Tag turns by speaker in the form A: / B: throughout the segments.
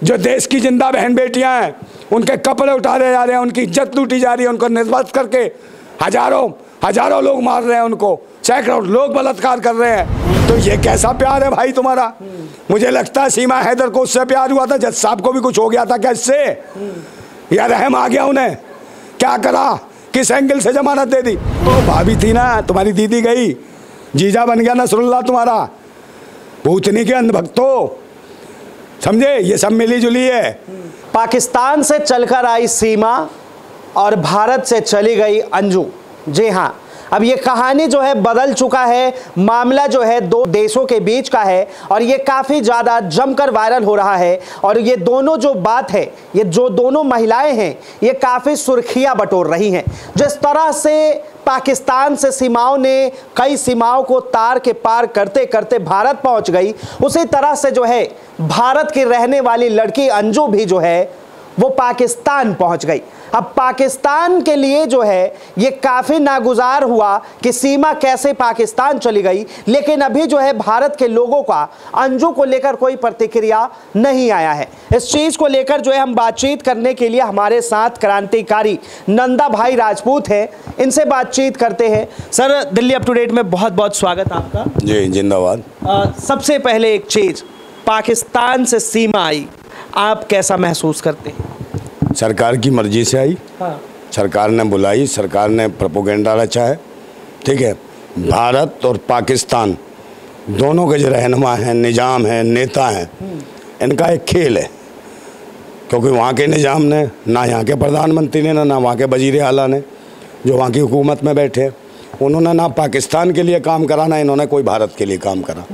A: जो देश की जिंदा बहन बेटियां हैं उनके कपड़े उठाए जा रहे हैं, उनकी इज्जत लूटी जा रही है, उनको निर्वस्त करके हजारों लोग मार रहे हैं, उनको सैकड़ों लोग बलात्कार कर रहे हैं। तो ये कैसा प्यार है भाई तुम्हारा? मुझे लगता है सीमा हैदर को उससे प्यार हुआ था, जज साहब को भी कुछ हो गया था क्या इससे? या रहम आ गया उन्हें? क्या करा, किस एंगल से जमानत दे दी? तो भाभी थी ना तुम्हारी, दीदी गई, जीजा बन गया नसरुल्लाह तुम्हारा। भूतनी के अंधभक्तों, समझे? ये सब मिली जुली है।
B: पाकिस्तान से चलकर आई सीमा और भारत से चली गई अंजू। जी हाँ, अब ये कहानी जो है बदल चुका है। मामला जो है दो देशों के बीच का है और ये काफ़ी ज़्यादा जमकर वायरल हो रहा है। और ये दोनों जो बात है, ये जो दोनों महिलाएं हैं, ये काफ़ी सुर्खियां बटोर रही हैं। जिस तरह से पाकिस्तान से सीमाओं ने कई सीमाओं को तार के पार करते करते भारत पहुंच गई, उसी तरह से जो है भारत की रहने वाली लड़की अंजू भी जो है वो पाकिस्तान पहुंच गई। अब पाकिस्तान के लिए जो है ये काफ़ी नागुजार हुआ कि सीमा कैसे पाकिस्तान चली गई, लेकिन अभी जो है भारत के लोगों का अंजू को लेकर कोई प्रतिक्रिया नहीं आया है। इस चीज़ को लेकर जो है हम बातचीत करने के लिए हमारे साथ क्रांतिकारी नंदा भाई राजपूत हैं, इनसे बातचीत करते हैं। Sir, Delhi up to date में बहुत बहुत स्वागत आपका।
A: जी जिंदाबाद।
B: सबसे पहले एक चीज़, पाकिस्तान से सीमा आई, आप कैसा महसूस करते हैं?
A: सरकार की मर्जी से आई।
B: हाँ।
A: सरकार ने बुलाई, सरकार ने प्रोपोगेंडा रचा है, ठीक है। भारत और पाकिस्तान दोनों के जो रहनुमा हैं, निज़ाम हैं, नेता हैं, इनका एक खेल है। क्योंकि वहाँ के निज़ाम ने, ना यहाँ के प्रधानमंत्री ने, ना वहाँ के वज़ीर आला ने, जो वहाँ की हुकूमत में बैठे हैं, उन्होंने ना पाकिस्तान के लिए काम करा, ना इन्होंने कोई भारत के लिए काम करा।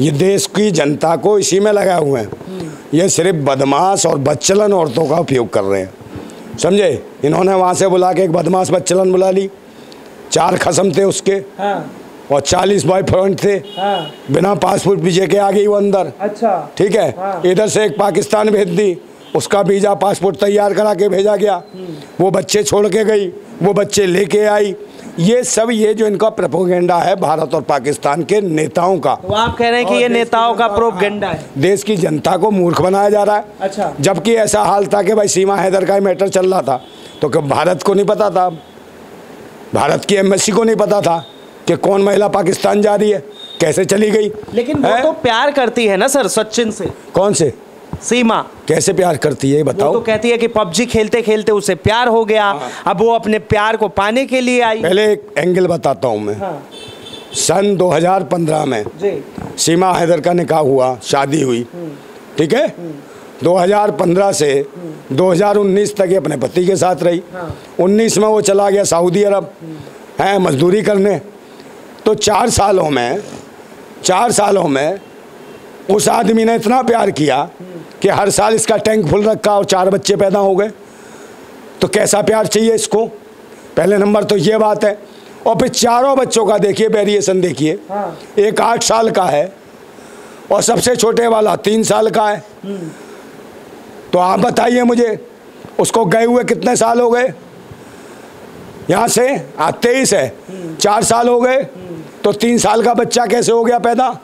A: ये देश की जनता को इसी में लगाए हुए हैं। ये सिर्फ बदमाश और बच्चलन औरतों का उपयोग कर रहे हैं, समझे? इन्होंने वहाँ से बुला के एक बदमाश बच्चलन बुला ली, 4 खसम थे उसके। हाँ। और 40 बॉयफ्रेंड थे। हाँ। बिना पासपोर्ट वीजे के आ गई वो अंदर। अच्छा, ठीक है। हाँ। इधर से एक पाकिस्तान भेज दी, उसका वीजा पासपोर्ट तैयार करा के भेजा गया। वो बच्चे छोड़ के गई, वो बच्चे लेके आई। ये सब ये जो इनका प्रोपोगेंडा है भारत और पाकिस्तान के नेताओं का।
B: तो आप कह रहे हैं कि ये नेताओं का प्रोपोगेंडा है,
A: देश की जनता को मूर्ख बनाया जा रहा है। अच्छा। जबकि ऐसा हाल था कि भाई सीमा हैदर का मैटर चल रहा था, तो क्या भारत को नहीं पता था? भारत की एम्बेसी को नहीं पता था कि कौन महिला पाकिस्तान जा रही है, कैसे चली गई?
B: लेकिन वो तो प्यार करती है ना सर, सचिन से।
A: कौन से?
B: सीमा। कैसे
A: प्यार करती है बताओ?
B: वो तो कहती है कि पबजी खेलते खेलते उसे प्यार हो गया। हाँ। अब वो अपने प्यार को पाने के लिए आई।
A: पहले एक एंगल बताता हूँ मैं। हाँ। सन 2015 में सीमा हैदर का निकाह हुआ, शादी हुई, ठीक है। 2015 से 2019 तक ये अपने पति के साथ रही। हाँ। 19 में वो चला गया सऊदी अरब है मजदूरी करने। तो 4 सालों में उस आदमी ने इतना प्यार किया कि हर साल इसका टैंक फुल रखा और 4 बच्चे पैदा हो गए। तो कैसा प्यार चाहिए इसको? पहले नंबर तो ये बात है। और फिर 4 बच्चों का देखिए वेरिएशन देखिए। हाँ। एक 8 साल का है और सबसे छोटे वाला 3 साल का है। तो आप बताइए मुझे, उसको गए हुए कितने साल हो गए? यहाँ से आज 23 है, 4 साल हो गए। तो 3 साल का बच्चा कैसे हो गया पैदा?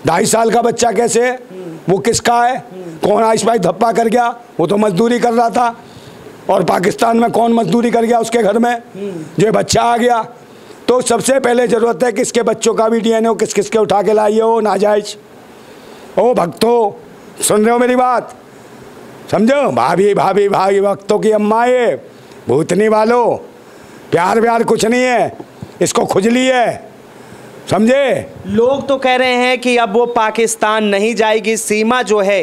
A: 2.5 साल का बच्चा कैसे है? वो किसका है? कौन आइस भाई धप्पा कर गया? वो तो मजदूरी कर रहा था। और पाकिस्तान में कौन मजदूरी कर गया उसके घर में? जो बच्चा आ गया। तो सबसे पहले ज़रूरत है किसके बच्चों का भी DNA किस किस के उठा के लाइए हो नाजायज। ओ भक्तों, सुन रहे हो मेरी बात? समझो, भाभी भाभी भाभी भक्तों की अम्मा, ये भूतनी वालों, प्यार व्यार कुछ नहीं है, इसको खुजली है, समझे? लोग तो कह रहे हैं कि अब वो पाकिस्तान नहीं जाएगी, सीमा जो है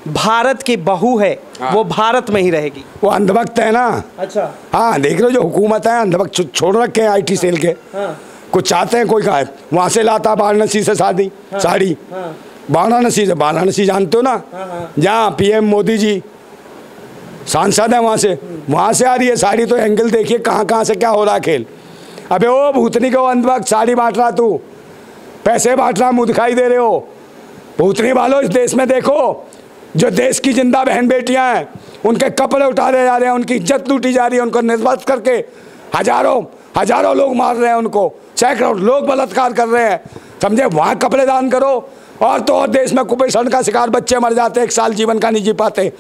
A: भारत की बहू है। हाँ। वो भारत में ही रहेगी। वो अंधभक्त है ना। अच्छा। हाँ, देख रहे हो जो हुकूमत है, अंधभक्त छोड़ रखे हैं IT सेल के। हाँ। कुछ चाहते हैं, कोई कहा वहाँ से लाता वाराणसी से शादी। हाँ। साड़ी। हाँ। वाराणसी से, वाराणसी जानते हो ना। हाँ। जहाँ PM मोदी जी सांसद है, वहाँ से आ रही है साड़ी। तो एंगल देखिए कहाँ से क्या हो रहा है खेल। अबे ओ भूतनी को अंधभक्त, साड़ी बांट रहा तू, पैसे बांट रहा, मुँह दिखाई दे रहे हो। भूतनी वालों, इस देश में देखो, जो देश की जिंदा बहन बेटियां हैं उनके कपड़े उठाए जा रहे हैं, उनकी इज्जत लूटी जा रही है, उनको निर्वस्त करके हजारों लोग मार रहे हैं, उनको सैकड़ों लोग बलात्कार कर रहे हैं, समझे, वहाँ कपड़े दान करो। और तो और देश में कुपोषण का शिकार बच्चे मर जाते, 1 साल जीवन का नहीं जी पाते,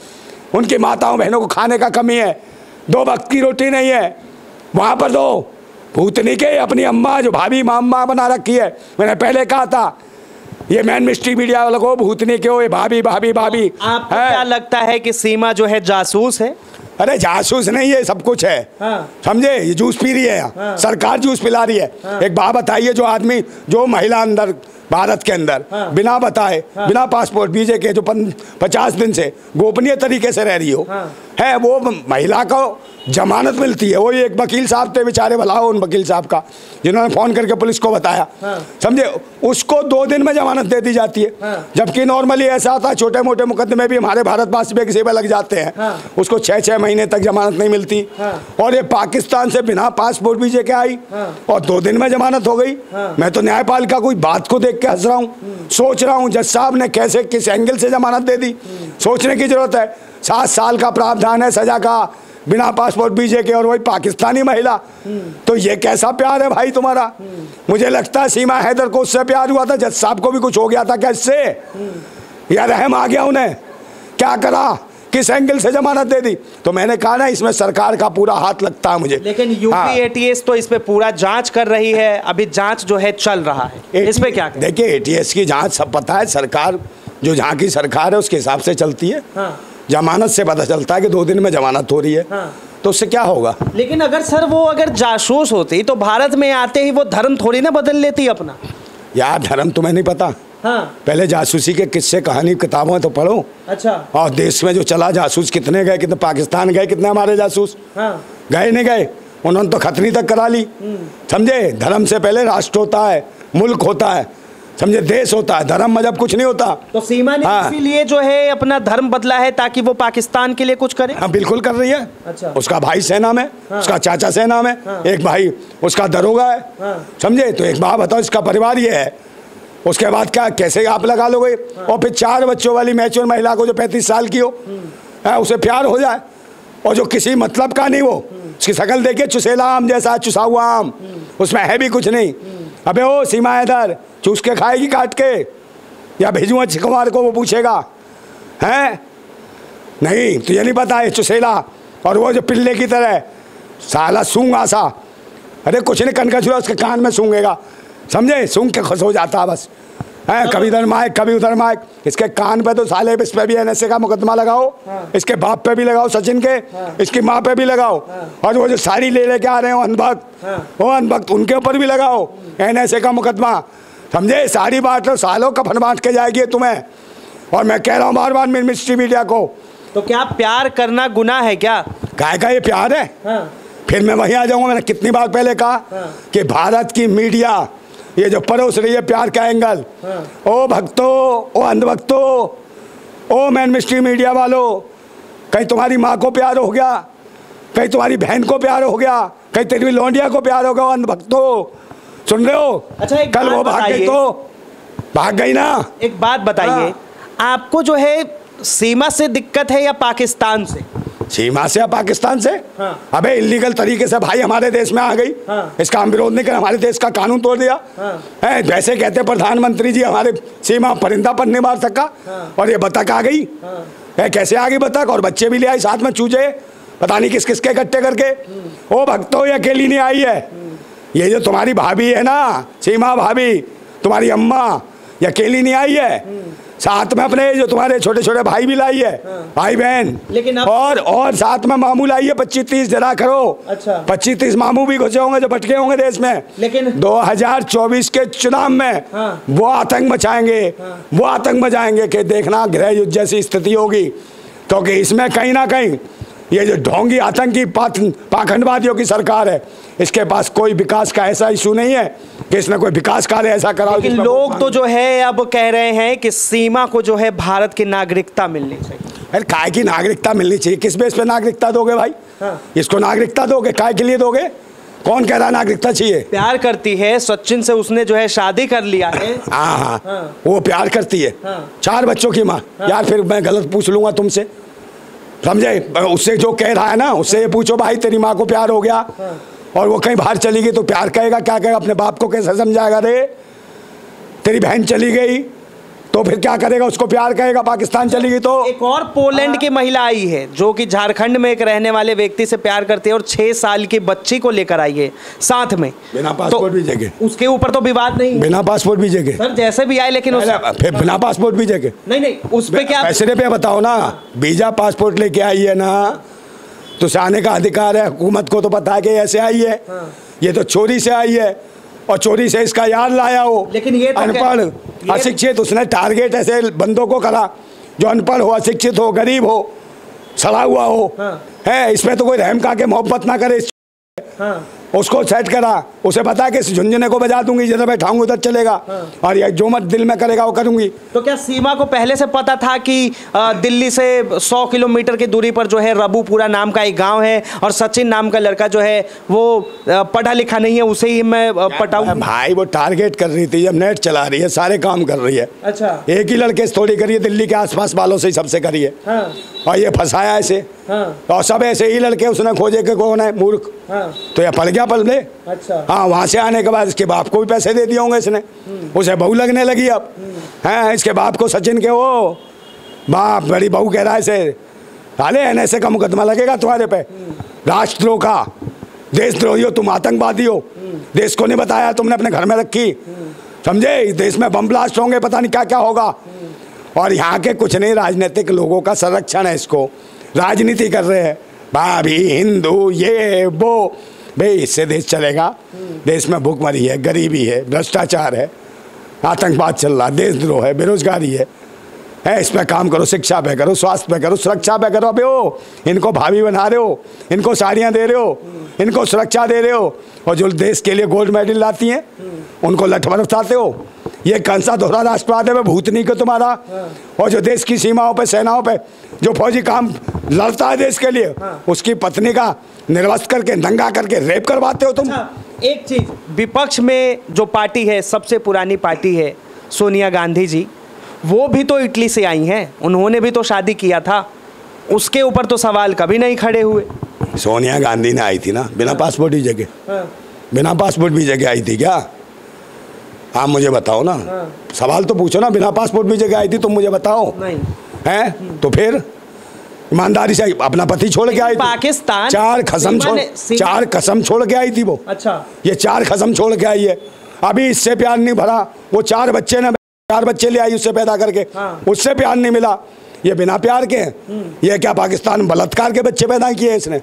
A: उनकी माताओं बहनों को खाने का कमी है, 2 वक्त की रोटी नहीं है, वहाँ पर दो। भूतनी के अपनी अम्मा जो भाभी मामा बना रखी है, मैंने पहले कहा था ये मेन मिस्ट्री मीडिया वालों को भूतनी के हो, ये भाभी भाभी भाभी।
B: आपको क्या लगता है कि सीमा जो है जासूस है?
A: अरे जासूस नहीं, ये सब कुछ है।
B: हाँ।
A: समझे, ये जूस पी रही है यहाँ। हाँ। सरकार जूस पिला रही है। हाँ। एक बात बताइए, जो आदमी जो महिला अंदर भारत के अंदर
B: हाँ।
A: बिना बताए बिना पासपोर्ट वीजे के जो 50 दिन से गोपनीय तरीके से रह रही हो है, वो महिला को जमानत मिलती है। वो एक वकील साहब थे बेचारे, भला हो उन वकील साहब का, जिन्होंने फ़ोन करके पुलिस को बताया। समझे, उसको 2 दिन में जमानत दे दी जाती है। जबकि नॉर्मली ऐसा होता है, छोटे मोटे मुकदमे भी हमारे भारतवासी पे किसी पे लग जाते हैं, उसको 6-6 महीने तक जमानत नहीं मिलती। और ये पाकिस्तान से बिना पासपोर्ट वीजे के आई और 2 दिन में जमानत हो गई। मैं तो न्यायपालिका कोई बात को देख के हंस रहा हूँ, सोच रहा हूँ जज साहब ने कैसे किस एंगल से जमानत दे दी। सोचने की जरूरत है। 7 साल का प्रावधान है सजा का बिना पासपोर्ट वीजे के, और वही पाकिस्तानी महिला। तो ये कैसा प्यार है भाई तुम्हारा? मुझे लगता है सीमा हैदर को उससे प्यार हुआ था, जज साहब को भी कुछ हो गया था क्या इससे? या रहम आ गया उन्हें? क्या करा, किस एंगल से जमानत दे दी? तो मैंने कहा ना, इसमें सरकार का पूरा हाथ लगता है मुझे।
B: लेकिन यूपी एटीएस तो इस पे पूरा जांच कर रही है, अभी जांच जो है चल रहा है, इस पे क्या? देखिए,
A: एटीएस की जांच सब पता है, सरकार जो जहाँ की सरकार है उसके हिसाब से चलती है। जमानत से पता चलता है कि 2 दिन में जमानत हो रही है। तो उससे क्या होगा?
B: लेकिन अगर सर वो अगर जासूस होती तो भारत में आते ही वो धर्म थोड़ी ना बदल लेती अपना।
A: यार धर्म तुम्हें नहीं पता? पहले जासूसी के किस्से कहानी किताबों तो पढ़ो।
B: अच्छा।
A: और देश में जो चला जासूस कितने गए, कितने पाकिस्तान गए, कितने हमारे जासूस गए नहीं गए? उन्होंने तो खतनी तक करा ली। समझे, धर्म से पहले राष्ट्र होता है, मुल्क होता है, समझे, देश होता है, धर्म मजहब कुछ नहीं होता।
B: तो सीमा ने इसीलिए जो है अपना धर्म बदला है ताकि वो पाकिस्तान के लिए कुछ करे।
A: हाँ बिल्कुल कर रही है।
B: अच्छा।
A: उसका भाई सेना में, उसका चाचा सेना में, एक भाई उसका दरोगा है। समझे, तो एक बात बताओ, इसका परिवार ये है, उसके बाद क्या कैसे आप लगा लोगे? और फिर 4 बच्चों वाली मैच्योर महिला को जो 35 साल की हो, उसे प्यार हो जाए, और जो किसी मतलब का नहीं, वो उसकी शक्ल देखिए चुसेला आम जैसा, चुसा हुआ आम, उसमें है भी कुछ नहीं। अबे ओ सीमा हैदर चूस के खाएगी काट के, या भेजूँ अक्षय कुमार को, वो पूछेगा हैं? नहीं, तो ये नहीं पता है चुसेला। और वो जो पिल्ले की तरह साला सूंग आसा, अरे कुछ नहीं, कनका छुरा उसके कान में सूंघेगा, समझे, सूंघ के खुश हो जाता है बस। है कभी इधर माइक कभी उधर माइक। इसके कान पे तो साले इस पे भी एनएसए का मुकदमा लगाओ। इसके बाप पे भी लगाओ, सचिन के, इसकी माँ पे भी लगाओ। और वो जो साड़ी ले लेके आ रहे हो अनभक्त, वो अनभक्त उनके ऊपर भी लगाओ एनएसए का मुकदमा। समझे, साड़ी बांट लो सालों, कफन बांट के जाएगी तुम्हें। और मैं कह रहा हूँ बार बार मिस्ट्री मीडिया को, तो
B: क्या प्यार करना गुनाह है क्या?
A: काय का ये प्यार है? फिर मैं वहीं आ जाऊंगा। मैंने कितनी बार पहले कहा कि भारत की मीडिया ये जो परोस रही है प्यार का एंगल, ओ भक्तों, ओ अंधभक्तों, ओ मेन मिस्ट्री मीडिया वालों, कहीं तुम्हारी माँ को प्यार हो गया, कहीं तुम्हारी बहन को प्यार हो गया, कहीं तेरी लौंडिया को प्यार हो गया, अंधभक्तों, सुन रहे हो?
B: अच्छा,
A: कल वो भाग गई तो भाग गई ना।
B: एक बात बताइए, आपको जो है सीमा से दिक्कत है या पाकिस्तान से?
A: सीमा से या पाकिस्तान से? अबे इलीगल तरीके से भाई हमारे देश में आ गई, इसका हम विरोध नहीं कर, हमारे देश का कानून तोड़ दिया। वैसे कहते प्रधानमंत्री जी हमारे सीमा परिंदा पर नहीं मार सका, और ये बतख आ गई। कैसे आ गई बतख? और बच्चे भी ले आई साथ में, चूजे पता नहीं किस किसके इकट्ठे करके। ओ भक्तों, ये अकेली नहीं आई है, ये जो तुम्हारी भाभी है ना, सीमा भाभी, तुम्हारी अम्मा, ये अकेली नहीं आई है, साथ में अपने जो तुम्हारे छोटे छोटे भाई भी लाई है, भाई बहन।
B: लेकिन
A: और साथ में मामू लाई है 25-30 जरा करो।
B: अच्छा।
A: 25-30 मामू भी घुसे होंगे जो भटके होंगे देश में।
B: लेकिन
A: 2024 के चुनाव में वो आतंक मचाएंगे, वो आतंक मचाएंगे कि देखना गृह युद्ध जैसी स्थिति होगी। क्योंकि इसमें कहीं ना कहीं ये जो ढोंगी आतंकी पाखंडवादियों की सरकार है, इसके पास कोई विकास का ऐसा इशू नहीं है कि इसने कोई विकास कार्य ऐसा कराओ।
B: लेकिन लोग तो जो है अब कह रहे हैं कि सीमा को जो है भारत की नागरिकता मिलनी चाहिए।
A: अरे काय की नागरिकता मिलनी चाहिए? किस बेस पे नागरिकता दोगे भाई? इसको नागरिकता दोगे? काय के लिए दोगे? कौन कह रहा नागरिकता चाहिए? प्यार
B: करती है, सचिन से उसने जो है शादी कर लिया है।
A: हाँ, वो प्यार करती है। 4 बच्चों की माँ। यार फिर मैं गलत पूछ लूंगा तुमसे, समझे? उससे जो कह रहा है ना, उससे ये पूछो भाई तेरी माँ को प्यार हो गया और वो कहीं बाहर चली गई तो प्यार कहेगा क्या? कहेगा अपने बाप को कैसे समझाएगा रे? तेरी बहन चली गई तो फिर क्या करेगा, उसको प्यार कहेगा? पाकिस्तान चली गई तो
B: एक और पोलैंड की महिला आई है जो कि झारखंड में एक रहने वाले व्यक्ति से प्यार करती है और 6 साल की बच्ची को लेकर आई है साथ में,
A: बिना पासपोर्ट भेजे के।
B: उसके ऊपर तो विवाद नहीं,
A: बिना पासपोर्ट भेजे के
B: सर जैसे भी आए, लेकिन
A: फिर बिना पासपोर्ट भेजे के
B: नहीं उस पे क्या
A: पैसे पे बताओ ना। वीजा पासपोर्ट लेके आई है ना, तो आने का अधिकार है, हुकूमत को तो पता है कि ऐसे आई है। ये तो चोरी से आई है और चोरी से इसका यार लाया हो।
B: लेकिन ये तो
A: अनपढ़ अशिक्षित, उसने टारगेट ऐसे बंदों को करा जो अनपढ़ हो, अशिक्षित हो, गरीब हो, सड़ा हुआ हो। है इसमें तो कोई रहम का के मोहब्बत ना करे। उसको सेट करा, उसे पता है कि इस झुंझुने को बजा दूंगी, जिधर बैठाऊंगी उधर चलेगा। और ये जो मत दिल में करेगा वो करूंगी।
B: तो क्या सीमा को पहले से पता था कि दिल्ली से 100 किलोमीटर की दूरी पर जो है रबूपुरा नाम का एक गांव है और सचिन नाम का लड़का जो है वो पढ़ा लिखा नहीं है, उसे ही मैं पटाऊं?
A: भाई वो टारगेट कर रही थी, जब नेट चला रही है, सारे काम कर रही है।
B: अच्छा, एक
A: ही लड़के से थोड़ी करिए, दिल्ली के आसपास वालों से ही सबसे करिए। और ये फंसाया ऐसे। और सब ऐसे ही लड़के उसने खोजे के कौन है मूर्ख। तो ये पढ़ गया, पढ़ ले।
B: अच्छा,
A: हाँ, वहाँ से आने के बाद इसके बाप को भी पैसे दे दिए होंगे इसने, उसे बहू लगने लगी अब। हैं इसके बाप को, सचिन के वो बाप बड़ी बहू कह रहा है इसे, हाले ऐसे का मुकदमा लगेगा तुम्हारे पे, राष्ट्रद्रोह का, देशद्रोही हो तुम, आतंकवादी हो, देश को नहीं बताया तुमने, अपने घर में रखी, समझे? देश में बम ब्लास्ट होंगे, पता नहीं क्या क्या होगा। और यहाँ के कुछ नहीं राजनीतिक लोगों का संरक्षण है, इसको राजनीति कर रहे हैं, भाभी हिंदू ये वो। भाई इससे देश चलेगा? देश में भूखमरी है, गरीबी है, भ्रष्टाचार है, आतंकवाद चल रहा, देशद्रोह है, बेरोजगारी है। इस पे काम करो, शिक्षा पे करो, स्वास्थ्य पे करो, सुरक्षा पे करो। अबे ओ इनको भाभी बना रहे हो, इनको साड़ियाँ दे रहे हो, इनको सुरक्षा दे रहे हो, और जो देश के लिए गोल्ड मेडल लाती हैं उनको लठ बरसाते हो। ये कौन सा दोहरा राष्ट्रवाद है भूतनी को तुम्हारा? और जो देश की सीमाओं पे, सेनाओं पे जो फौजी काम लड़ता है देश के लिए, उसकी पत्नी का निर्वस्त्र करके, नंगा करके रेप करवाते हो तुम।
B: एक चीज, विपक्ष में जो पार्टी है, सबसे पुरानी पार्टी है सोनिया गांधी जी, वो भी तो इटली से आई हैं, उन्होंने भी तो शादी किया था, उसके ऊपर तो सवाल कभी नहीं खड़े हुए।
A: सोनिया गांधी ने आई थी ना बिना पासपोर्ट की जगह, बिना पासपोर्ट भी जगह आई थी क्या? आप मुझे बताओ ना, सवाल तो पूछो ना, बिना पासपोर्ट भी जगह आई थी, तुम मुझे बताओ।
B: नहीं
A: हैं तो फिर ईमानदारी से अपना पति छोड़ के आई थी।
B: पाकिस्तान
A: 4 कसम छोड़ के आई थी वो।
B: अच्छा,
A: ये 4 कसम छोड़ के आई है। अभी इससे प्यार नहीं भरा, वो 4 बच्चे ने 4 बच्चे ले आई उससे पैदा करके, उससे प्यार नहीं मिला। ये बिना प्यार के हैं। ये क्या पाकिस्तान बलात्कार के बच्चे पैदा किए इसने?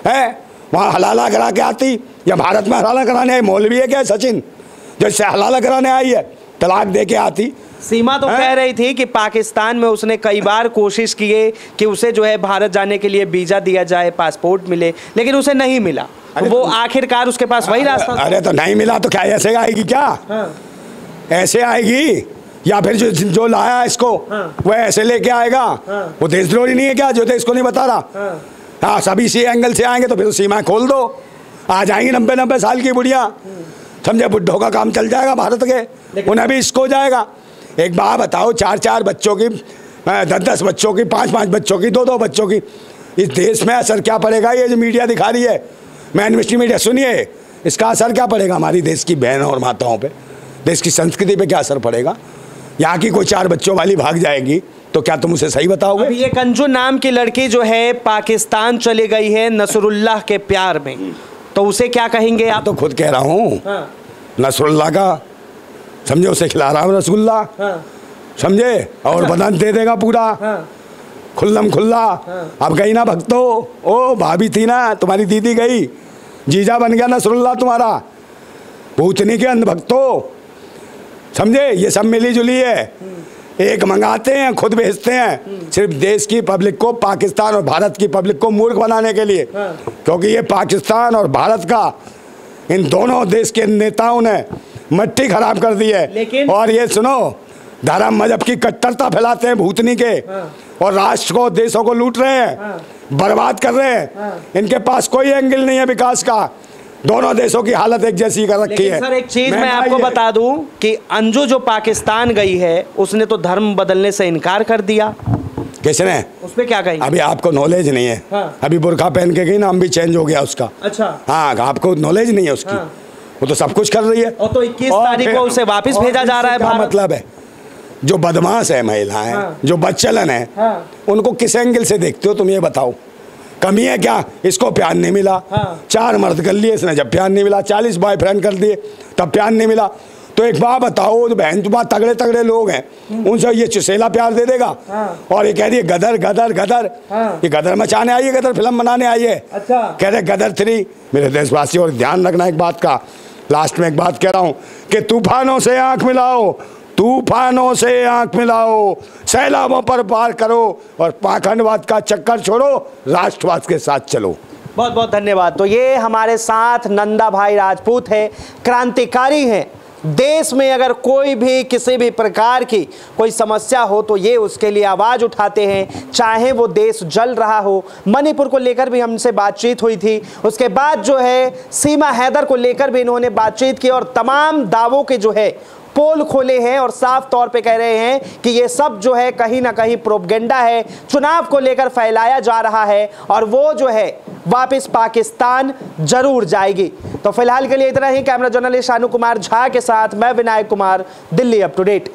A: है वहाँ हलाला करा के आती, या भारत में हलाला कराने आई? मौलवी है क्या सचिन जो इससे हलाला कराने आई है? तलाक दे के आती।
B: सीमा तो कह रही थी कि पाकिस्तान में उसने कई बार कोशिश किए कि उसे जो है भारत जाने के लिए वीजा दिया जाए, पासपोर्ट मिले, लेकिन उसे नहीं मिला। तो वो आखिरकार उसके पास वही रास्ता।
A: अरे तो नहीं मिला तो क्या ऐसे आएगी क्या? ऐसे आएगी? या फिर जो लाया इसको वो ऐसे लेके आएगा? वो देशद्रोही नहीं है क्या जो देश को नहीं बता रहा? हाँ, सभी इसी एंगल से आएंगे तो फिर सीमाएं खोल दो, आ जाएंगी 90-90 साल की बुढ़िया, समझे? बुढ़ों का काम चल जाएगा भारत के, उन्हें भी इसको जाएगा। एक बात बताओ, 4-4 बच्चों की, 10-10 बच्चों की, 5-5 बच्चों की, 2-2 बच्चों की, इस देश में असर क्या पड़ेगा? ये जो मीडिया दिखा रही है, मैन मिस्ट्री मीडिया, सुनिए, इसका असर क्या पड़ेगा हमारी देश की बहनों और माताओं पे, देश की संस्कृति पे क्या असर पड़ेगा? यहाँ की कोई 4 बच्चों वाली भाग जाएगी तो क्या तुम उसे सही बताओगे?
B: अभी एक अंजू नाम की लड़की जो है पाकिस्तान चली गई है नसरुल्लाह के प्यार में, तो उसे क्या कहेंगे आप?
A: तो खुद कह रहा हूँ नसरुल्लाह का, समझे? उसे खिला रहा हूँ रसगुल्ला, समझे? और बदन दे देगा पूरा खुल्लम खुल्ला। अब गई ना भक्तो, ओ भाभी थी ना तुम्हारी दीदी गई, जीजा बन गया नसरुल्लाह तुम्हारा, भूतनी के अंध भक्तो, समझे? ये सब मिली जुली है, एक मंगाते हैं खुद भेजते हैं, सिर्फ देश की पब्लिक को, पाकिस्तान और भारत की पब्लिक को मूर्ख बनाने के लिए। क्योंकि ये पाकिस्तान और भारत का, इन दोनों देश के नेताओं ने मट्टी खराब कर दी है। और ये सुनो, धर्म मजहब की कट्टरता फैलाते हैं भूतनी के, और राष्ट्र को, देशों को लूट रहे हैं, बर्बाद कर रहे हैं। इनके पास कोई एंगल नहीं है विकास का, दोनों देशों की हालत एक जैसी कर रखी है।
B: सर एक चीज मैं आपको बता दूं कि अंजू जो पाकिस्तान गई है उसने तो धर्म बदलने से इनकार कर दिया।
A: किसने?
B: उस पे क्या कहेंगे?
A: अभी आपको नॉलेज नहीं है। अभी बुर्का पहन के गई, नाम भी चेंज हो गया उसका।
B: अच्छा,
A: हाँ, आपको नॉलेज नहीं है उसकी। वो तो सब कुछ कर रही है।
B: और तो 21 तारीख को उसे वापस भेजा जा रहा है।
A: क्या मतलब है? जो बदमाश है महिलाएं,
B: हाँ।
A: जो बदचलन है,
B: हाँ।
A: उनको किस एंगल से देखते हो तुम ये बताओ? कमी है क्या? इसको प्यार नहीं मिला,
B: हाँ।
A: 4 मर्द कर लिए इसने, जब प्यार नहीं मिला, 40 बॉयफ्रेंड कर दिए तब प्यार नहीं मिला। तो एक बात बताओ, तो बहन तुम्हारा तगड़े तगड़े लोग हैं, उनसे ये चुसेला प्यार दे देगा?
B: हाँ।
A: और ये कह रही है गदर गदर गदर।
B: हाँ।
A: ये गदर मचाने आई है, गदर फिल्म बनाने आई है।
B: अच्छा।
A: कह रहे गदर 3। मेरे देशवासी और ध्यान रखना एक बात का, लास्ट में एक बात कह रहा हूं कि तूफानों से आंख मिलाओ, तूफानों से आंख मिलाओ, सैलाबों पर पार करो और पाखंडवाद का चक्कर छोड़ो, राष्ट्रवाद के साथ चलो।
B: बहुत बहुत धन्यवाद। तो ये हमारे साथ नंदा भाई राजपूत है, क्रांतिकारी हैं। देश में अगर कोई भी किसी भी प्रकार की कोई समस्या हो तो ये उसके लिए आवाज़ उठाते हैं, चाहे वो देश जल रहा हो। मणिपुर को लेकर भी हमसे बातचीत हुई थी, उसके बाद जो है सीमा हैदर को लेकर भी इन्होंने बातचीत की और तमाम दावों के जो है पोल खोले हैं और साफ तौर पे कह रहे हैं कि ये सब जो है कहीं ना कहीं प्रोपगेंडा है, चुनाव को लेकर फैलाया जा रहा है और वो जो है वापस पाकिस्तान जरूर जाएगी। तो फिलहाल के लिए इतना ही। कैमरा जर्नलिस्ट शानू कुमार झा के साथ मैं Vinayak Kumar, Delhi up to date.